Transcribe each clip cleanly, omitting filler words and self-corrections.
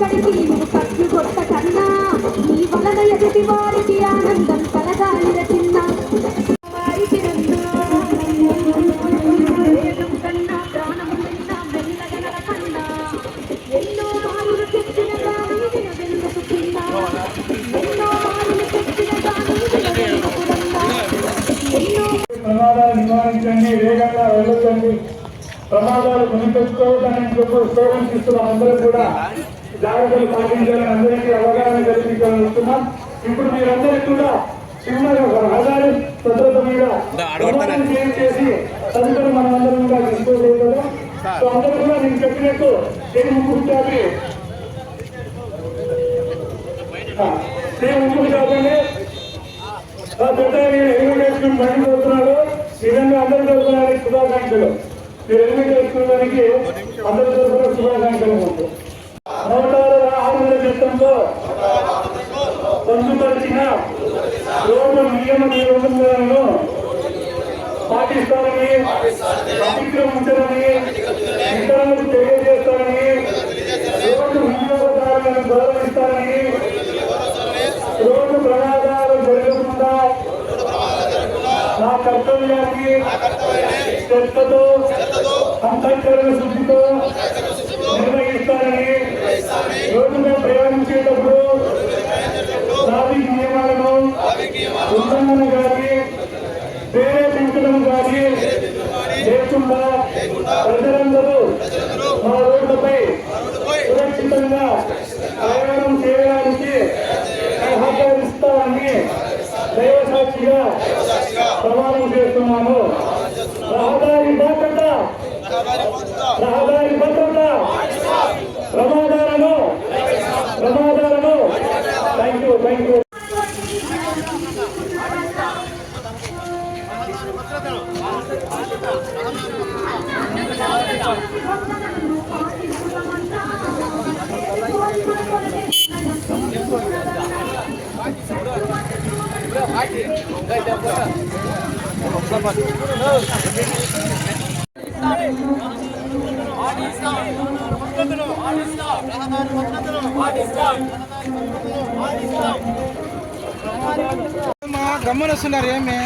ఒక్కడికి పట్టు కొట్ట కన్నా నీ వలన ఎదుటి వారికి ఆనందం కలగాలి చిన్న వారికి కన్నా ప్రాణం మెల్లగల కన్నా ఎన్నో మారులు తెచ్చిన కానీ వినవెందుకు చిన్న ఎన్నో మారులు తెచ్చిన కానీ ప్రమాదాలు నివారించండి, వేగంగా వెళ్ళొచ్చండి, ప్రమాదాలు కొనిపెట్టుకోవడానికి స్లోగన్ ఇస్తున్నాం. అందరూ కూడా జాగ్రత్తలు పాటించాలని అందరికీ అవగాహన కల్పించాలనుకున్నాం. ఇప్పుడు మీరందరికీ కూడా చిన్నగా రహదారి భద్రత మీద క్లియర్ చేసి తదుపరి మనమందరం కూడా డిస్పోజ్ అవుతాం. సో అందరూ కూడా నేను చెప్పినట్టు సేమ్ ముగ్గురు కాపీ హెల్మెట్ వేసుకుని బండి చదువుతున్నాడు. నిజంగా అందరూ చదువుతున్నానికి శుభాకాంక్షలు. మీరు హెల్మెట్ వేసుకోవడానికి అందరూ చదువుతున్న శుభాకాంక్షలు. మోటారు వాహనాల చట్టంలో పొందుపరిచిన రోడ్డు నియమ నిబంధనలను పాటిస్తారని, అతిక్రమించాలని, ఇతరులకు తెలియజేస్తారని, రోడ్డు వినియోగదారులను గౌరవిస్తారని, రోడ్డు ప్రమాదాలు జరగకుండా నా కర్తవ్యాన్ని శ్రద్ధతో అంతఃకరణ శుద్ధితో నిర్వహిస్తారని, రోడ్డుపై ప్రయాణించేటప్పుడు ట్రాఫిక్ నియమాలను ఉల్లంఘన కానీ ప్రేరేపించడం కానీ లేకుండా ప్రజలందరూ మా రోడ్లపై సురక్షితంగా ప్రయాణం చేయడానికి సహకరిస్తారని దైవసాక్షిగా ప్రమాణం చేస్తున్నాను. రహదారి భద్రత, రహదారి భద్రత, ప్రమాదాలను థ్యాంక్ యూ. గమ్మన వస్తున్నారు ఏమి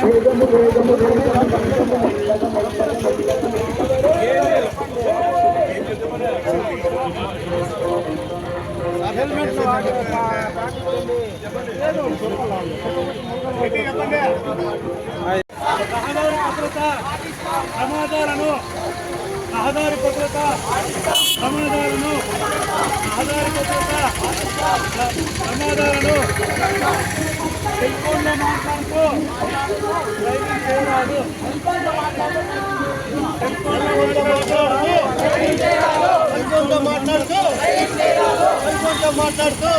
హెల్మెట్ ప్రమాదాలను రహదారి భద్రత ప్రమాదాలను సెల్ ఫోన్లో మాట్లాడుతూ డ్రైవింగ్ చేయరాదు. మాట్లాడుతూ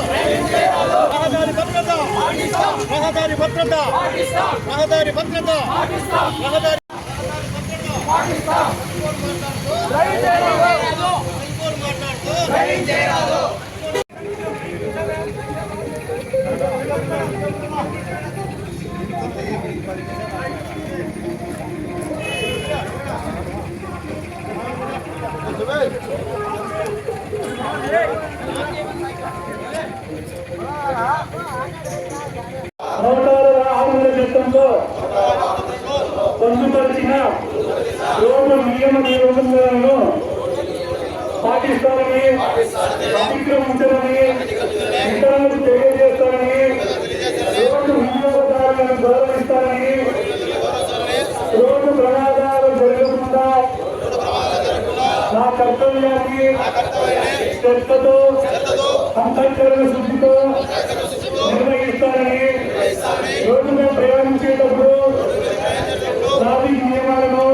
రహదారి భద్రత మోటారు వాహనాల చట్టంలో పొందుపరిచిన రోడ్డు నియమ నిబంధనలను పాటిస్తారని, అతిక్రమించాలని, ఇతరులకు తెలియజేస్తారని, రోడ్డు వినియోగదారులను గౌరవిస్తారని, రోడ్డు ప్రమాదాలు జరగకుండా నా కర్తవ్యాన్ని శ్రద్ధతో అంతఃకరణ శుద్ధితో నిర్వహిస్తారని, రోడ్డుపై ప్రయాణించేటప్పుడు ట్రాఫిక్ నియమాలను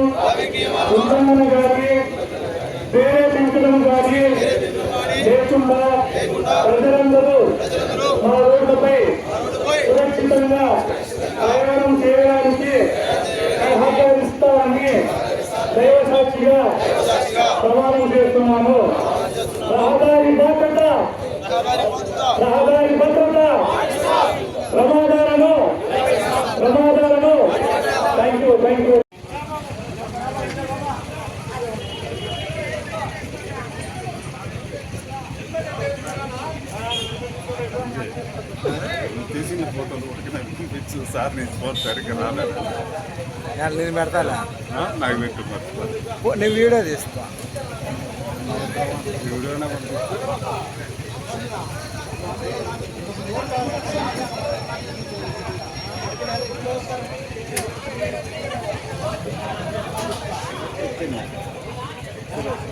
ఉల్లంఘన కానీ ప్రేరేపించడం కానీ లేకుండా ప్రజలందరూ మా రోడ్లపై సురక్షితంగా ప్రయాణం చేయడానికి సహకరిస్తారని దైవసాక్షిగా ప్రమాణం చేస్తున్నాను. రహదారి భద్రత, ప్రమాదాలను థ్యాంక్ యూ. నువ్వు తీసిన ఫోటోలు ఒకటి నాకు పంపించు సార్ నీ ఫోన్ సరిగ్గా రాలేదు నేను పెడతాలే నాకు పెట్టు మర్చిపో నేను వీడియో తీస్తా వీడియోనే పంపిస్తే ఓకే